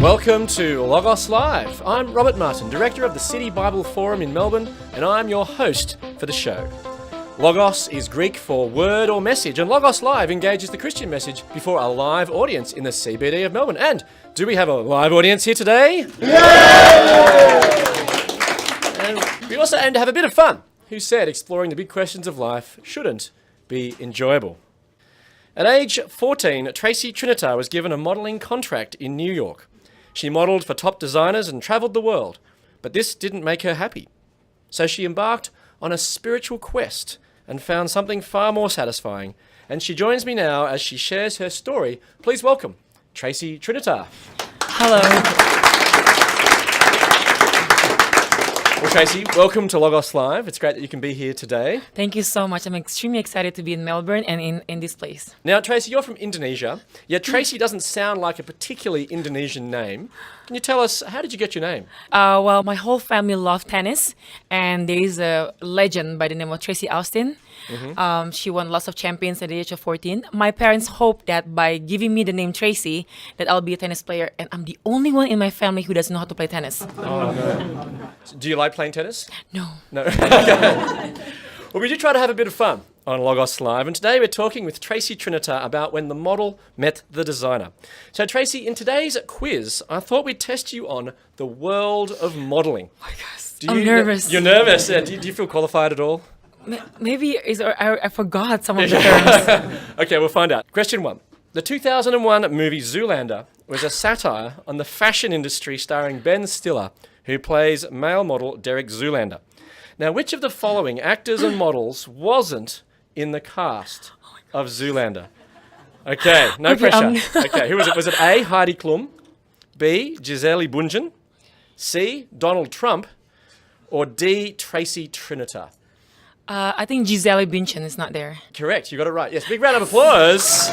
Welcome to Logos Live. I'm Robert Martin, Director of the City Bible Forum in Melbourne, and I'm your host for the show. Logos is Greek for word or message, and Logos Live engages the Christian message before a live audience in the CBD of Melbourne. And do we have a live audience here today? Yay! And we also aim to have a bit of fun. Who said exploring the big questions of life shouldn't be enjoyable? At age 14, Tracy Trinita was given a modelling contract in New York. She modelled for top designers and travelled the world, but this didn't make her happy. So she embarked on a spiritual quest and found something far more satisfying. And she joins me now as she shares her story. Please welcome Tracy Trinita. Hello. Well, Tracy, welcome to Logos Live. It's great that you can be here today. Thank you so much. I'm extremely excited to be in Melbourne and in this place. Now, Tracy, you're from Indonesia, yet Tracy doesn't sound like a particularly Indonesian name. Can you tell us, how did you get your name? Well, my whole family loved tennis, and there is a legend by the name of Tracy Austin. Mm-hmm. She won lots of champions at the age of 14. My parents hoped that by giving me the name Tracy, that I'll be a tennis player, and I'm the only one in my family who doesn't know how to play tennis. Oh, no. Do you like playing tennis? No. No. Okay. Well, we do try to have a bit of fun on Logos Live, and today we're talking with Tracy Trinita about when the model met the designer. So, Tracy, in today's quiz, I thought we'd test you on the world of modelling. Oh my gosh, I'm nervous. You're nervous? Do you feel qualified at all? Maybe I forgot some of the terms. Okay, we'll find out. Question 1. The 2001 movie Zoolander was a satire on the fashion industry starring Ben Stiller, who plays male model Derek Zoolander. Now, which of the following actors and models wasn't in the cast of Zoolander? Okay, no pressure. Okay, who was it? Was it A, Heidi Klum, B, Gisele Bundchen, C, Donald Trump, or D, Tracy Trinita? I think Gisele Bundchen is not there. Correct, you got it right. Yes, big round of applause.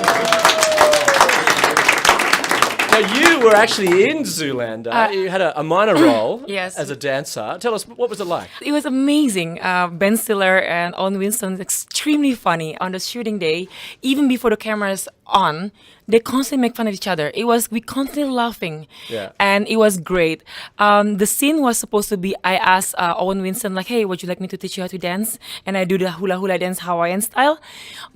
Now, you were actually in Zoolander. You had a minor role as a dancer. Tell us, what was it like? It was amazing. Ben Stiller and Owen Winston, extremely funny on the shooting day. Even before the camera's on, they constantly make fun of each other. We constantly laughing, and it was great. The scene was supposed to be, I asked Owen Winston, like, hey, would you like me to teach you how to dance? And I do the hula hula dance Hawaiian style.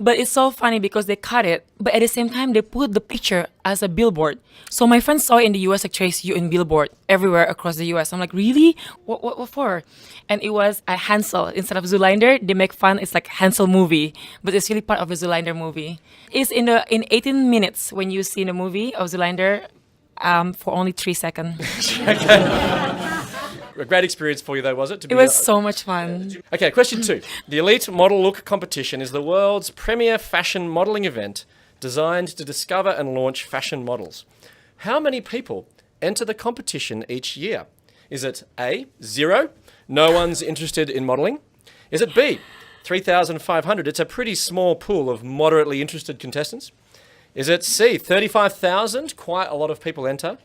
But it's so funny because they cut it, but at the same time, they put the picture as a billboard. So my friends saw in the US, like, Trace, you in billboard everywhere across the US. I'm like, really? What for? And it was a Hansel. Instead of Zoolander, they make fun. It's like Hansel movie, but it's really part of a Zoolander movie. It's in 18 minutes when you see the movie of Zoolander for only 3 seconds. A great experience for you, though, was it? It was so much fun. Okay, question 2. The Elite Model Look Competition is the world's premier fashion modelling event designed to discover and launch fashion models. How many people enter the competition each year? Is it A, 0? No one's interested in modelling? Is it B, 3,500? It's a pretty small pool of moderately interested contestants. Is it C, 35,000? Quite a lot of people enter.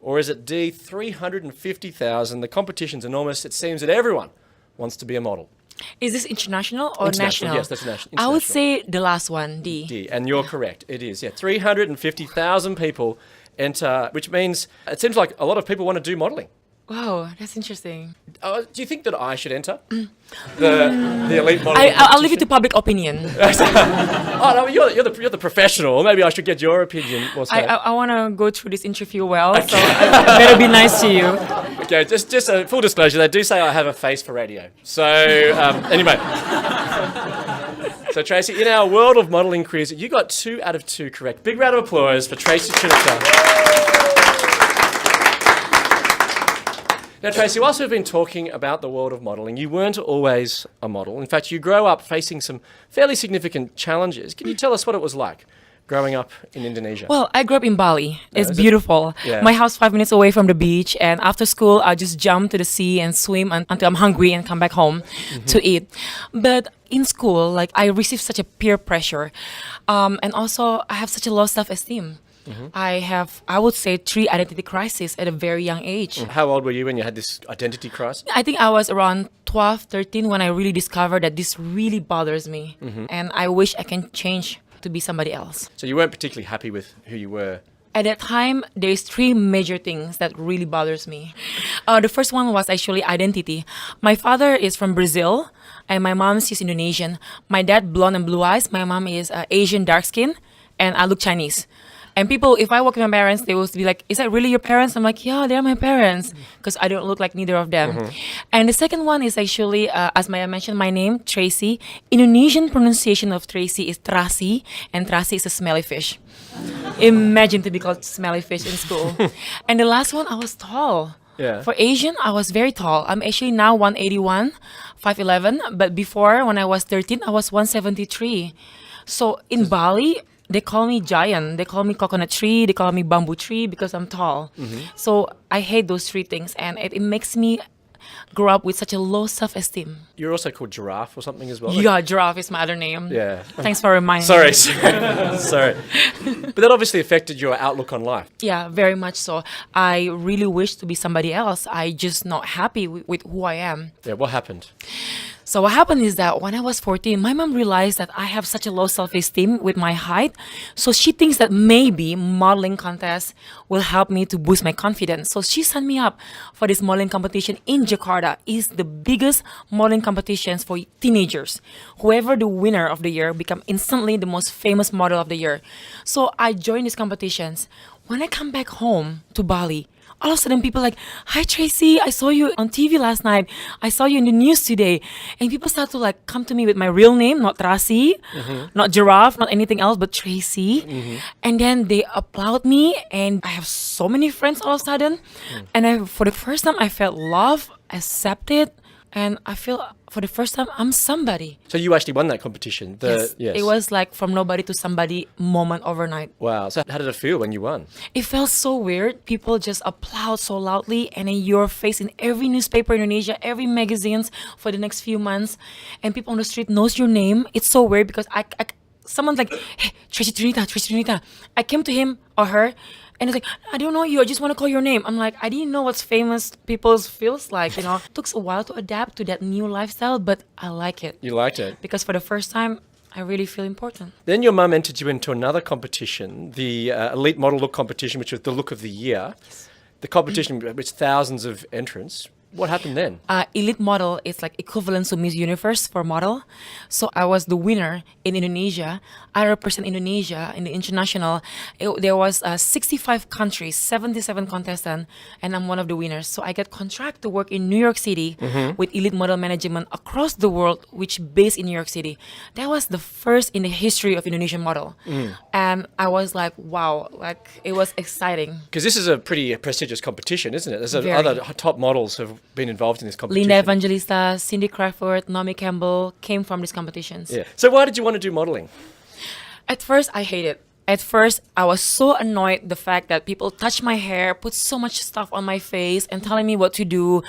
Or is it D, 350,000? The competition's enormous. It seems that everyone wants to be a model. Is this international or national? Yes, that's national. I would say the last one, D. D, and you're correct. It is, 350,000 people enter, which means it seems like a lot of people want to do modelling. Wow, that's interesting. Do you think that I should enter the elite modelling? I'll leave it to public opinion. Oh no, you're the professional. Maybe I should get your opinion. I want to go through this interview well, so I better be nice to you. Okay, just a full disclosure. They do say I have a face for radio. So anyway. So Tracy, in our world of modelling quiz, you got 2 out of 2 correct. Big round of applause for Tracy Trinita. Now, Tracy, whilst we've been talking about the world of modelling, you weren't always a model. In fact, you grow up facing some fairly significant challenges. Can you tell us what it was like growing up in Indonesia? Well, I grew up in Bali. It's beautiful. My house 5 minutes away from the beach, and after school, I just jump to the sea and swim until I'm hungry and come back home to eat. But in school, like, I received such a peer pressure, and also I have such a low self-esteem. I would say 3 identity crises at a very young age. How old were you when you had this identity crisis? I think I was around 12, 13 when I really discovered that this really bothers me. And I wish I can change to be somebody else. So you weren't particularly happy with who you were At that time, there's three major things that really bothers me. The first one was actually identity. My father is from Brazil, and my mom is Indonesian. My dad, blonde and blue eyes. My mom is Asian, dark skin, and I look Chinese. And people, if I walk with my parents, they will be like, "Is that really your parents?" I'm like, "Yeah, they're my parents," because I don't look like neither of them. And the second one is actually, as Maya mentioned, my name, Tracy. Indonesian pronunciation of Tracy is Trasi, and Trasi is a smelly fish. Imagine to be called smelly fish in school. And the last one, I was tall. Yeah. For Asian, I was very tall. I'm actually now 181, 5'11", but before, when I was 13, I was 173. So in Bali, they call me giant. They call me coconut tree. They call me bamboo tree because I'm tall. So I hate those three things, and it makes me grow up with such a low self-esteem. You're also called Giraffe or something as well? Yeah, giraffe is my other name. Yeah. Thanks for reminding Sorry, me. sorry. But that obviously affected your outlook on life. Yeah, very much so. I really wish to be somebody else. I just not happy with who I am. Yeah, what happened? So what happened is that when I was 14, my mom realized that I have such a low self-esteem with my height. So she thinks that maybe modeling contest will help me to boost my confidence. So she signed me up for this modeling competition in Jakarta. It's the biggest modeling competitions for teenagers. Whoever the winner of the year become instantly the most famous model of the year. So I joined these competitions. When I come back home to Bali, all of a sudden people like, "Hi Tracy, I saw you on TV last night. I saw you in the news today." And people start to like come to me with my real name, not Tracy, not Giraffe, not anything else, but Tracy. And then they applaud me, and I have so many friends all of a sudden. And for the first time, I felt love, accepted, and I feel for the first time I'm somebody. So you actually won that competition? Yes. It was like from nobody to somebody moment overnight. Wow. So how did it feel when you won? It felt so weird. People just applaud so loudly, and then your face in every newspaper in Indonesia, every magazines for the next few months, and people on the street knows your name. It's so weird because someone's like, "Hey, Tracy Trinita, Tracy Trinita." I came to him or her, and it's like, "I don't know you. I just want to call your name." I'm like, I didn't know what famous people feels like. It took a while to adapt to that new lifestyle, but I like it. You liked it? Because for the first time, I really feel important. Then your mum entered you into another competition, the Elite Model Look competition, which was the look of the year. The competition with thousands of entrants. What happened then? Elite model is like equivalent to Miss Universe for model. So I was the winner in Indonesia. I represent Indonesia in the international. There was 65 countries, 77 contestants, and I'm one of the winners. So I get contract to work in New York City with Elite Model Management across the world, which based in New York City. That was the first in the history of Indonesian model. And I was like, wow, like it was exciting. Because this is a pretty prestigious competition, isn't it? There's Very. other top models have been involved in this competition. Linda Evangelista, Cindy Crawford, Naomi Campbell came from these competitions. Yeah. So why did you want to do modeling? At first, I hated. At first, I was so annoyed the fact that people touch my hair, put so much stuff on my face, and telling me what to do.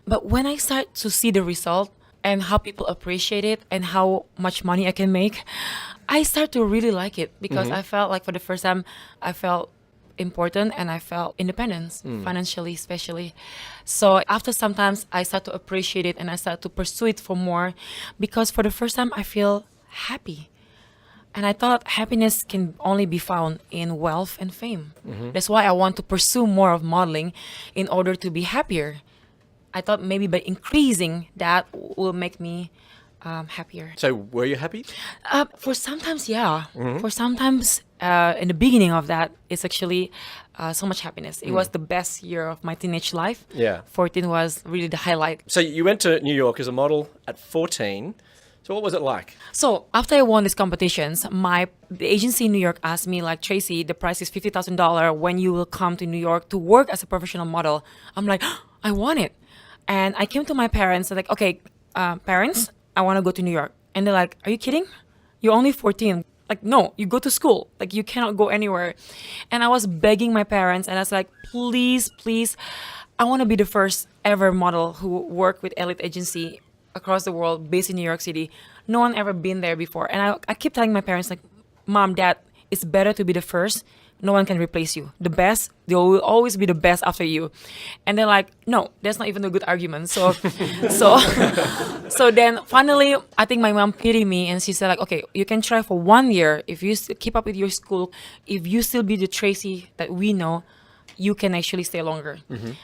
But when I start to see the result and how people appreciate it and how much money I can make, I start to really like it because I felt like for the first time, I felt important and I felt independence financially, especially. So after sometimes I start to appreciate it and I start to pursue it for more because for the first time I feel happy. And I thought happiness can only be found in wealth and fame. That's why I want to pursue more of modeling in order to be happier. I thought maybe by increasing that will make me happier. So were you happy? For sometimes, yeah. For sometimes, in the beginning of that, it's actually so much happiness. It was the best year of my teenage life. Yeah. 14 was really the highlight. So you went to New York as a model at 14. So what was it like? So after I won these competitions, the agency in New York asked me like, "Tracy, the price is $50,000 when you will come to New York to work as a professional model." I'm like, I want it. And I came to my parents, like, "Okay, parents, I want to go to New York." And they're like, "Are you kidding? You're only 14. Like, no, you go to school. Like, you cannot go anywhere." And I was begging my parents, and I was like, please, please, I want to be the first ever model who worked with elite agency across the world based in New York City. No one ever been there before. And I keep telling my parents, like, "Mom, Dad, it's better to be the first no one can replace you. The best, there will always be the best after you. And they're like, no, that's not even a good argument. So, so, so then finally, I think my mom pitied me and she said like, okay, you can try for 1 year. If you keep up with your school, if you still be the Tracy that we know, you can actually stay longer.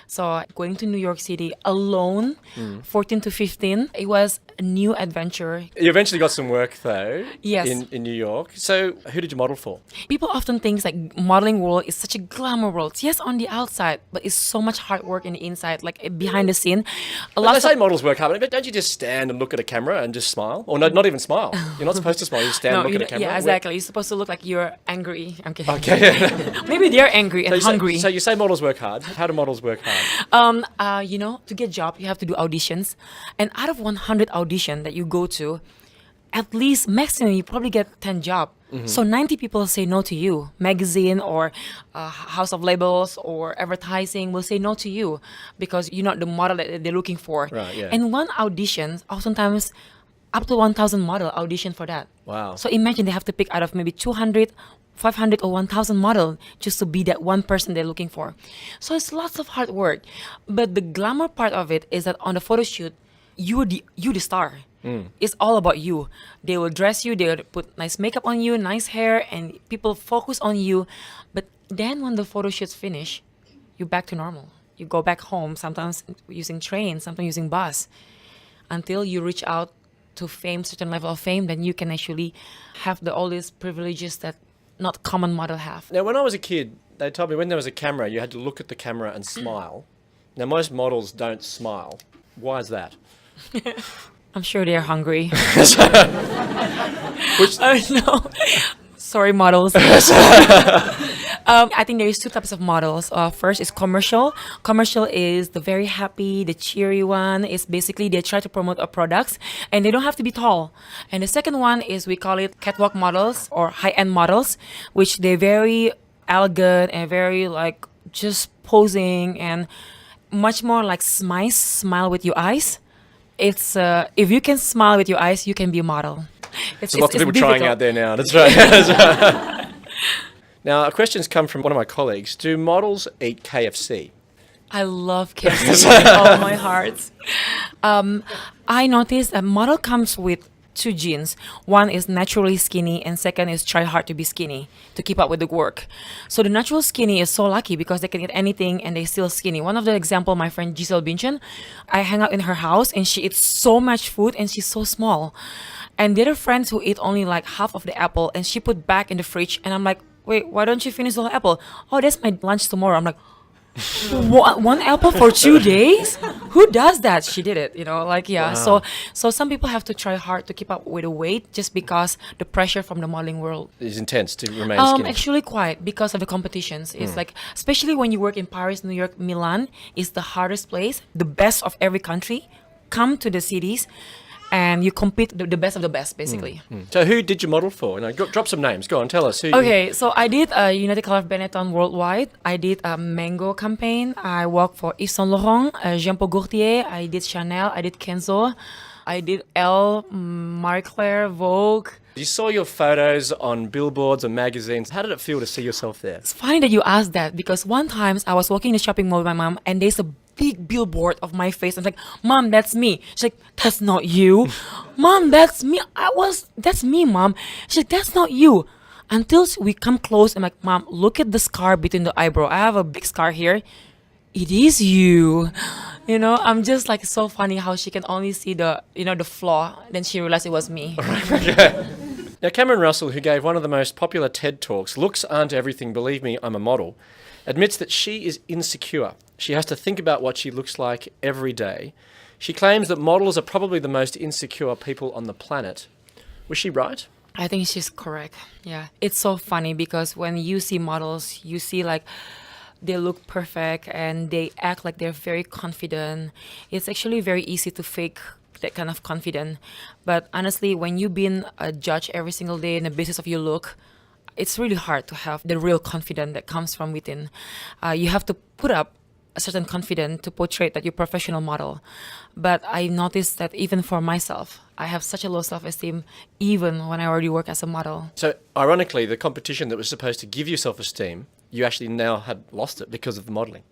So going to New York City alone, 14 to 15, it was a new adventure. You eventually got some work though. Yes. In New York. So who did you model for? People often think like modeling world is such a glamour world. Yes, on the outside, but it's so much hard work in the inside, like behind the scene. They say models work hard, but don't you just stand and look at a camera and just smile? Or no, not even smile. You're not supposed to smile. You just stand and look at a camera. Yeah, exactly. You're supposed to look like you're angry. I'm kidding. Okay. Maybe they're angry and hungry. So you say models work hard. How do models work hard? You know, to get a job, you have to do auditions. And out of 100 auditions that you go to, at least maximum, you probably get 10 jobs. So 90 people say no to you. Magazine or house of labels or advertising will say no to you because you're not the model that they're looking for. Right, yeah. And one audition, oftentimes, up to 1,000 model audition for that. Wow. So imagine they have to pick out of maybe 200, 500 or 1,000 model just to be that one person they're looking for. So it's lots of hard work. But the glamour part of it is that on the photo shoot, you're the star. It's all about you. They will dress you, they will put nice makeup on you, nice hair, and people focus on you. But then when the photo shoots finish, you're back to normal. You go back home, sometimes using train, sometimes using bus, until you reach out to fame, certain level of fame, then you can actually have all these privileges that not common model have. Now, when I was a kid, they told me when there was a camera, you had to look at the camera and smile. Now, most models don't smile. Why is that? I'm sure they're hungry. Which, No. Sorry, models. I think there is two types of models. First is commercial. Commercial is the very happy, the cheery one. It's basically they try to promote a products and they don't have to be tall. And the second one is we call it catwalk models or high-end models, which they're very elegant and very like just posing and much more like smile with your eyes. It's if you can smile with your eyes, you can be a model. It's lots of people trying out there now. That's right. Now, a question's come from one of my colleagues. Do models eat KFC? I love KFC with all my heart. I noticed a model comes with two genes. One is naturally skinny and second is try hard to be skinny to keep up with the work. So the natural skinny is so lucky because they can eat anything and they still skinny. One of the example, my friend Giselle Bündchen, I hang out in her house and she eats so much food and she's so small. And the other friends who eat only like half of the apple and she put back in the fridge and I'm like, wait, why don't you finish the whole apple? Oh, that's my lunch tomorrow. I'm like, one apple for 2 days? Who does that? She did it, like, yeah. Wow. So some people have to try hard to keep up with the weight just because the pressure from the modeling world It's intense to remain skinny. Actually quite because of the competitions. It's like, especially when you work in Paris, New York, Milan, is the hardest place. The best of every country come to the cities and you compete the best of the best, basically. So who did you model for? Drop some names. Go on, tell us. Okay, so I did United Color of Benetton worldwide. I did a Mango campaign. I worked for Yves Saint Laurent, Jean Paul Gaultier. I did Chanel. I did Kenzo. I did Elle, Marie Claire, Vogue. You saw your photos on billboards and magazines. How did it feel to see yourself there? It's funny that you asked that because one time I was walking in the shopping mall with my mom and there's a big billboard of my face. I'm like, Mom, that's me. She's like, that's not you. Mom, that's me. That's me, Mom. She's like, that's not you. Until we come close, I'm like, Mom, look at the scar between the eyebrow. I have a big scar here. It is you. I'm just like so funny how she can only see the flaw. Then she realized it was me. Now, Cameron Russell, who gave one of the most popular TED Talks, Looks Aren't Everything, Believe Me, I'm a Model, admits that she is insecure. She has to think about what she looks like every day. She claims that models are probably the most insecure people on the planet. Was she right? I think she's correct. Yeah. It's so funny because when you see models, you see like they look perfect and they act like they're very confident. It's actually very easy to fake that kind of confidence. But honestly, when you've been a judge every single day in the basis of your look, it's really hard to have the real confidence that comes from within. You have to put up a certain confidence to portray that you're a professional model. But I noticed that even for myself, I have such a low self-esteem even when I already work as a model. So ironically, the competition that was supposed to give you self-esteem, you actually now had lost it because of the modeling.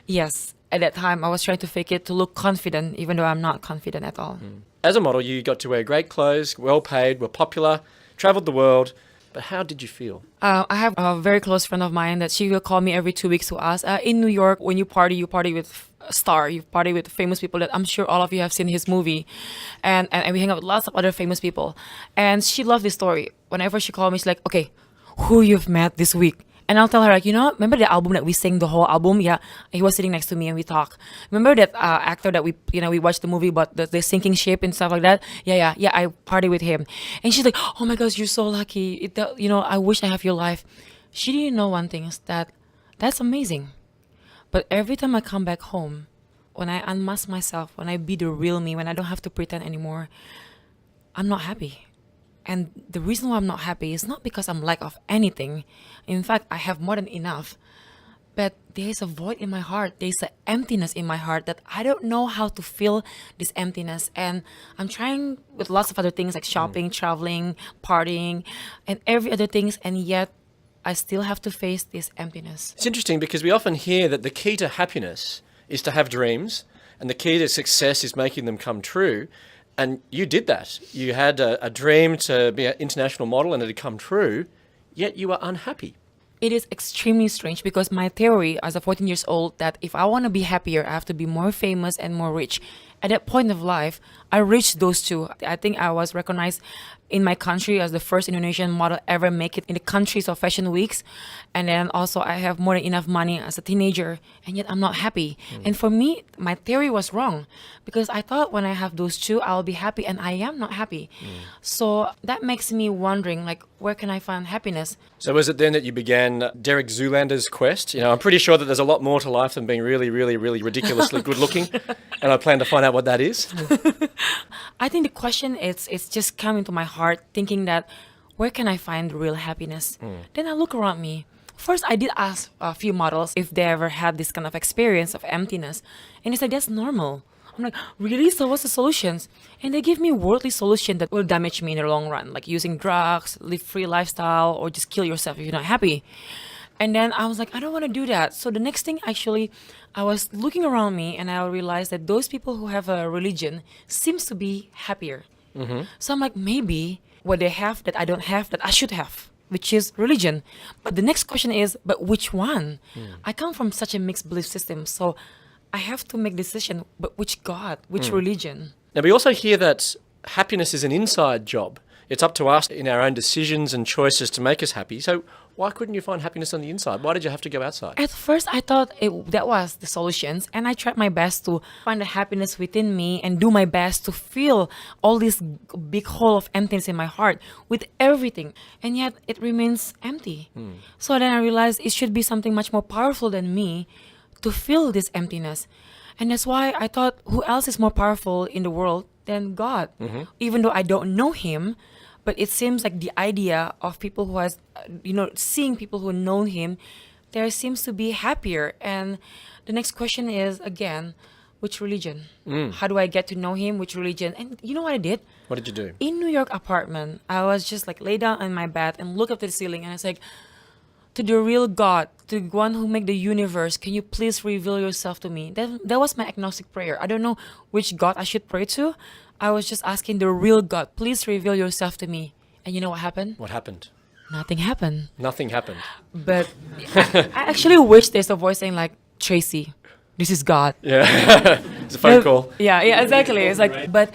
Yes, at that time I was trying to fake it to look confident even though I'm not confident at all. As a model, you got to wear great clothes, well paid, were popular, traveled the world. But how did you feel? I have a very close friend of mine that she will call me every 2 weeks to ask, in New York, when you party with a star, you party with famous people that I'm sure all of you have seen his movie. And we hang out with lots of other famous people. And she loved this story. Whenever she called me, she's like, okay, who you've met this week? And I'll tell her, like, remember the album that we sang the whole album? Yeah, he was sitting next to me and we talked. Remember that actor that we watched the movie about the sinking ship and stuff like that? Yeah, I party with him. And she's like, oh my gosh, you're so lucky. I wish I have your life. She didn't know one thing is that's amazing. But every time I come back home, when I unmask myself, when I be the real me, when I don't have to pretend anymore, I'm not happy. And the reason why I'm not happy is not because I'm lack of anything. In fact, I have more than enough. But there's a void in my heart. There's an emptiness in my heart that I don't know how to fill this emptiness. And I'm trying with lots of other things like shopping, traveling, partying, and every other things. And yet I still have to face this emptiness. It's interesting because we often hear that the key to happiness is to have dreams and the key to success is making them come true. And you did that. You had a dream to be an international model and it had come true, yet you were unhappy. It is extremely strange because my theory as a 14 years old that if I want to be happier, I have to be more famous and more rich. At that point of life, I reached those two. I think I was recognized in my country as the first Indonesian model ever make it in the countries of fashion weeks. And then also I have more than enough money as a teenager and yet I'm not happy. And for me, my theory was wrong because I thought when I have those two, I'll be happy and I am not happy. So that makes me wondering, like, where can I find happiness? So was it then that you began Derek Zoolander's quest? I'm pretty sure that there's a lot more to life than being really, really, really ridiculously good looking. And I plan to find out what that is. I think the question is, it's just coming to my heart thinking that where can I find real happiness? Then I look around me. First, I did ask a few models if they ever had this kind of experience of emptiness. And they said, that's normal. I'm like, really? So what's the solutions? And they give me worldly solution that will damage me in the long run, like using drugs, live free lifestyle, or just kill yourself if you're not happy. And then I was like, I don't want to do that. So the next thing, actually, I was looking around me and I realized that those people who have a religion seems to be happier. So I'm like, maybe what they have that I don't have that I should have, which is religion. But the next question is, but which one? I come from such a mixed belief system. So I have to make decision, but which God, which religion? Now, we also hear that happiness is an inside job. It's up to us in our own decisions and choices to make us happy. So why couldn't you find happiness on the inside? Why did you have to go outside? At first, I thought that was the solutions. And I tried my best to find the happiness within me and do my best to fill all this big hole of emptiness in my heart with everything. And yet it remains empty. So then I realized it should be something much more powerful than me to fill this emptiness. And that's why I thought, who else is more powerful in the world than God? Even though I don't know him, but it seems like the idea of people who has, seeing people who know him, there seems to be happier. And the next question is, again, which religion? How do I get to know him? Which religion? And you know what I did? What did you do? In New York apartment, I was just like lay down in my bed and look up to the ceiling and I was like, to the real God, to the one who made the universe, can you please reveal yourself to me? That was my agnostic prayer. I don't know which God I should pray to. I was just asking the real God, please reveal yourself to me. And you know what happened? What happened? Nothing happened. Nothing happened. But I actually wish there's a voice saying like, Tracy, this is God. Yeah, it's a phone call. Yeah, exactly. It's like, but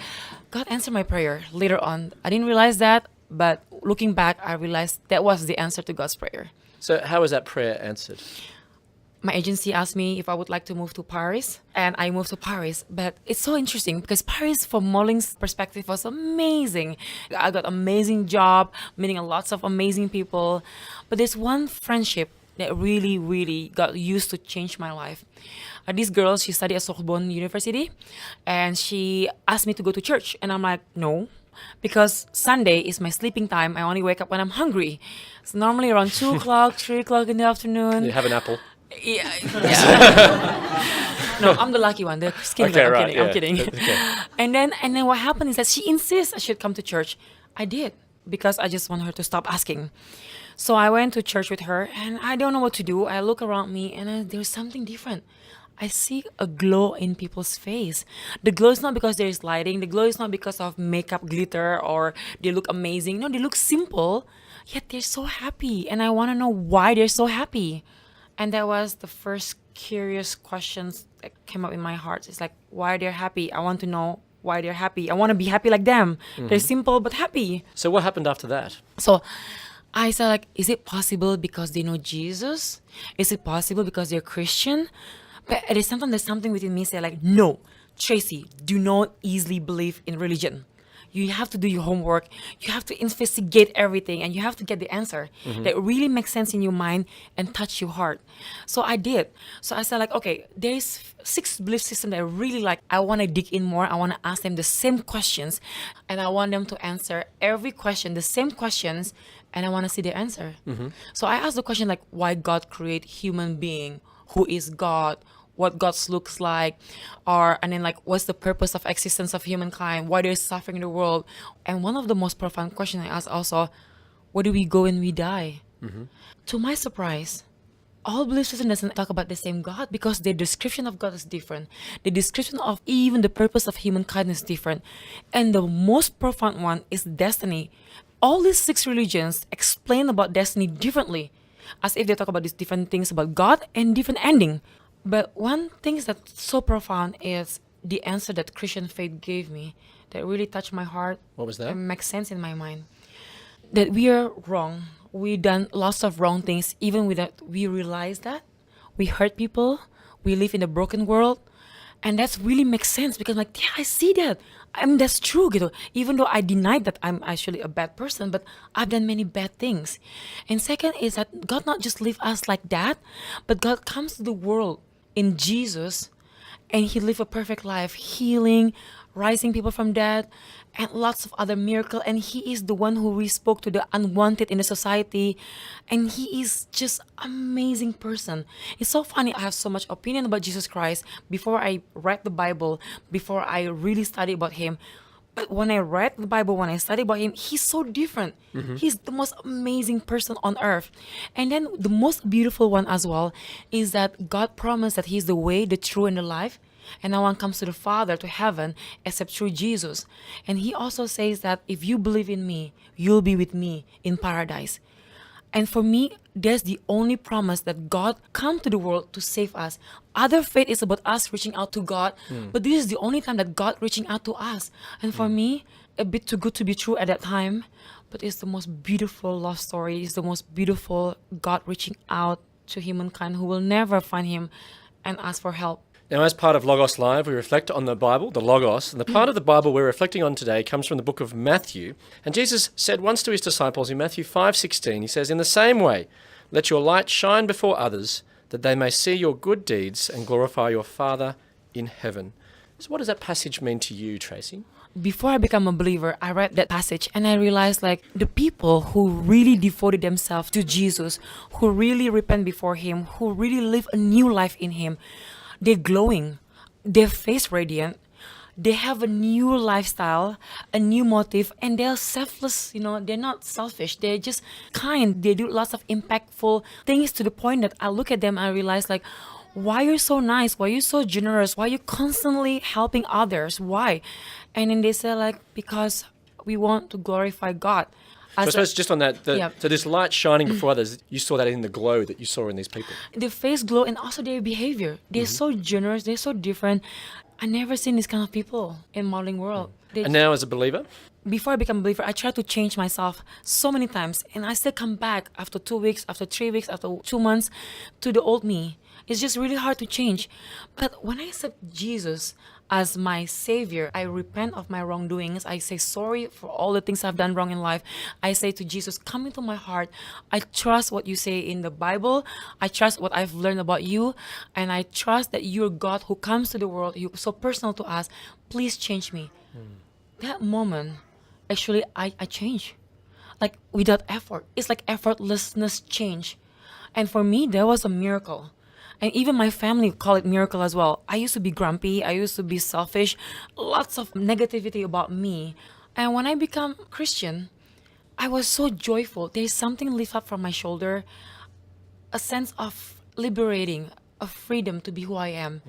God answered my prayer later on. I didn't realize that, but looking back, I realized that was the answer to God's prayer. So how was that prayer answered? My agency asked me if I would like to move to Paris, and I moved to Paris. But it's so interesting because Paris, from modeling's perspective, was amazing. I got amazing job, meeting lots of amazing people. But there's one friendship that really, really got used to change my life. This girl, she studied at Sorbonne University, and she asked me to go to church. And I'm like, no. Because Sunday is my sleeping time. I only wake up when I'm hungry. So normally around 2 o'clock, 3 o'clock in the afternoon. You have an apple. Yeah. No, I'm the lucky one. The skinny Okay, one. right, I'm kidding. yeah. I'm kidding. And then what happened is that she insists I should come to church. I did because I just want her to stop asking. So I went to church with her, and I don't know what to do. I look around me, and there's something different. I see a glow in people's face. The glow is not because there is lighting. The glow is not because of makeup, glitter, or they look amazing. No, they look simple, yet they're so happy. And I want to know why they're so happy. And that was the first curious questions that came up in my heart. It's like, why they're happy. I want to know why they're happy. I want to be happy like them. They're simple but happy. So what happened after that? So I said, like, is it possible because they know Jesus? Is it possible because they're Christian? But at the same time, there's something within me say, like, no, Tracy, do not easily believe in religion. You have to do your homework. You have to investigate everything, and you have to get the answer that really makes sense in your mind and touch your heart. So I did. So I said, like, okay, there's 6 belief systems that I really like. I want to dig in more. I want to ask them the same questions, and I want them to answer every question, the same questions, and I want to see the answer. So I asked the question, like, why God create human being? Who is God? What God looks like, and then, like, what's the purpose of existence of humankind? Why there's suffering in the world? And one of the most profound questions I asked also, where do we go when we die? To my surprise, all belief systems doesn't talk about the same God because their description of God is different. The description of even the purpose of humankind is different. And the most profound one is destiny. All these 6 religions explain about destiny differently, as if they talk about these different things about God and different ending. But one thing that's so profound is the answer that Christian faith gave me that really touched my heart. What was that? And makes sense in my mind. That we are wrong. We done lots of wrong things, even without we realize that. We hurt people. We live in a broken world. And that's really makes sense because, like, yeah, I see that. I mean, that's true, gitu. Even though I denied that I'm actually a bad person, but I've done many bad things. And second is that God not just leave us like that, but God comes to the world in Jesus, and he lived a perfect life, healing, rising people from death, and lots of other miracles. And he is the one who we spoke to the unwanted in the society, and he is just amazing person. It's so funny. I have so much opinion about Jesus Christ before I read the Bible, before I really study about him. But when I read the Bible, when I study about him, he's so different. He's the most amazing person on earth. And then the most beautiful one as well is that God promised that he's the way, the truth, and the life. And no one comes to the Father, to heaven, except through Jesus. And he also says that if you believe in me, you'll be with me in paradise. And for me, that's the only promise that God come to the world to save us. Other faith is about us reaching out to God, but this is the only time that God reaching out to us. And for me, a bit too good to be true at that time, but it's the most beautiful love story. It's the most beautiful God reaching out to humankind who will never find him and ask for help. Now, as part of Logos Live, we reflect on the Bible, the Logos, and the part of the Bible we're reflecting on today comes from the book of Matthew. And Jesus said once to his disciples in Matthew 5:16, he says, "In the same way, let your light shine before others, that they may see your good deeds and glorify your Father in heaven." So what does that passage mean to you, Tracy? Before I became a believer, I read that passage and I realized, like, the people who really devoted themselves to Jesus, who really repent before him, who really live a new life in him, they're glowing, their face radiant, they have a new lifestyle, a new motive, and they're selfless, they're not selfish, they're just kind. They do lots of impactful things to the point that I look at them and I realize, like, why you're so nice, why you're so generous, why you're constantly helping others, why? And then they say, like, because we want to glorify God. So I suppose just on that, so this light shining before others, you saw that in the glow that you saw in these people. The face glow and also their behavior. They're so generous, they're so different. I never seen this kind of people in modeling world. And now as a believer? Before I become a believer, I tried to change myself so many times. And I still come back after 2 weeks, after 3 weeks, after 2 months to the old me. It's just really hard to change. But when I accept Jesus as my savior, I repent of my wrongdoings. I say sorry for all the things I've done wrong in life. I say to Jesus, come into my heart. I trust what you say in the Bible. I trust what I've learned about you. And I trust that you're God who comes to the world. You're so personal to us. Please change me. That moment, actually, I change. Like, without effort. It's like effortlessness change. And for me, that was a miracle. And even my family call it miracle as well. I used to be grumpy. I used to be selfish. Lots of negativity about me. And when I become Christian, I was so joyful. There's something lift up from my shoulder, a sense of liberating, of freedom to be who I am.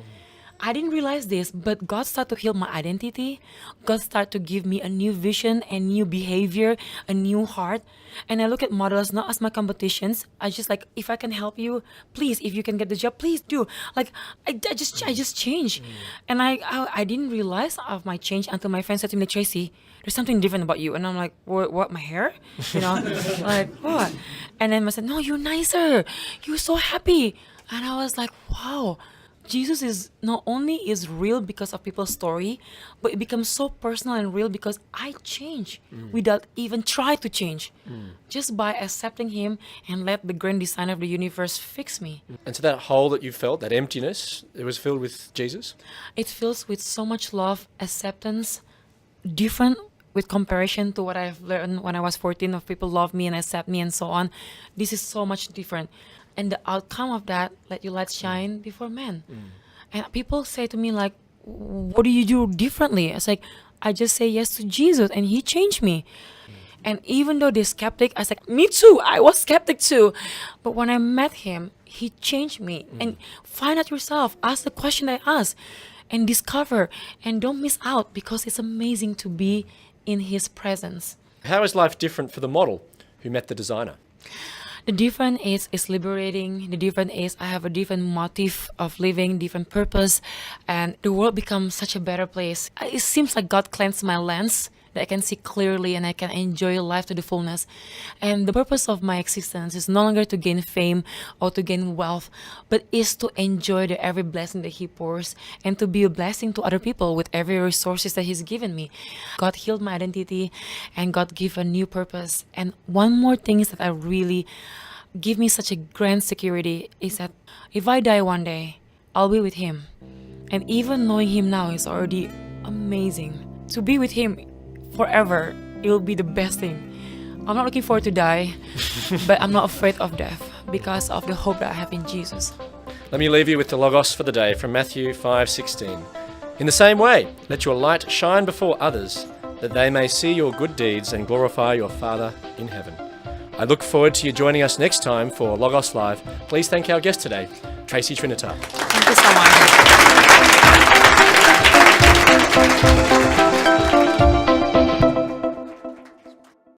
I didn't realize this, but God started to heal my identity. God started to give me a new vision, a new behavior, a new heart. And I look at models not as my competitions. I just like, if I can help you, please. If you can get the job, please do. Like, I just changed. And I didn't realize of my change until my friend said to me, Tracy, there's something different about you. And I'm like, what, my hair? You know, like, what? And then I said, no, you're nicer. You're so happy. And I was like, wow. Jesus is not only is real because of people's story, but it becomes so personal and real because I change without even try to change. Just by accepting him and let the grand designer of the universe fix me. And so that hole that you felt, that emptiness, it was filled with Jesus? It fills with so much love, acceptance, different with comparison to what I've learned when I was 14 of people love me and accept me and so on. This is so much different. And the outcome of that, let your light shine before men. And people say to me like, what do you do differently? It's like, I just say yes to Jesus and he changed me. And even though they're skeptic, I was like, me too, I was skeptic too. But when I met him, he changed me. And find out yourself, ask the question I asked and discover and don't miss out because it's amazing to be in his presence. How is life different for the model who met the designer? The difference is liberating. The difference is I have a different motive of living, different purpose, and the world becomes such a better place. It seems like God cleansed my lens, that I can see clearly and I can enjoy life to the fullness. And the purpose of my existence is no longer to gain fame or to gain wealth, but is to enjoy the every blessing that he pours and to be a blessing to other people with every resources that he's given me. God healed my identity and God gave a new purpose. And one more thing is that I really give me such a grand security is that if I die one day, I'll be with him. And even knowing him now is already amazing. To be with him forever, it will be the best thing. I'm not looking forward to die, but I'm not afraid of death because of the hope that I have in Jesus. Let me leave you with the Logos for the day from Matthew 5:16. In the same way, let your light shine before others, that they may see your good deeds and glorify your Father in heaven. I look forward to you joining us next time for Logos Live. Please thank our guest today, Tracy Trinita. Thank you so much.